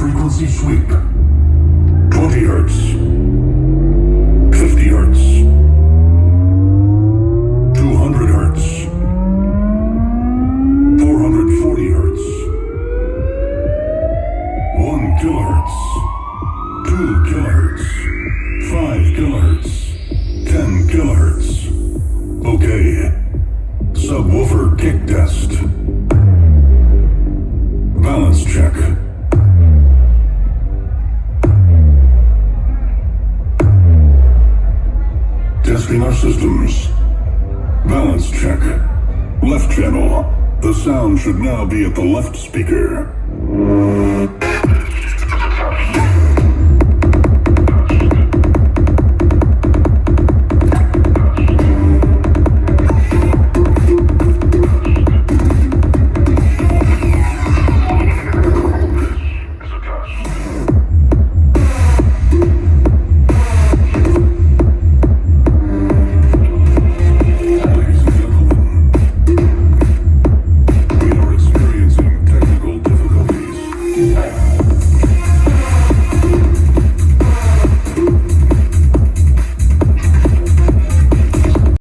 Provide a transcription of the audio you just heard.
frequency sweep. 20 hertz. 50 hertz. 200 hertz. 440 hertz. 1 kilohertz. 2 kilohertz. 5 kilohertz. 10 kilohertz. Okay. Subwoofer kick test. Balance check. Testing our systems. Balance check. Left channel. The sound should now be at the left speaker.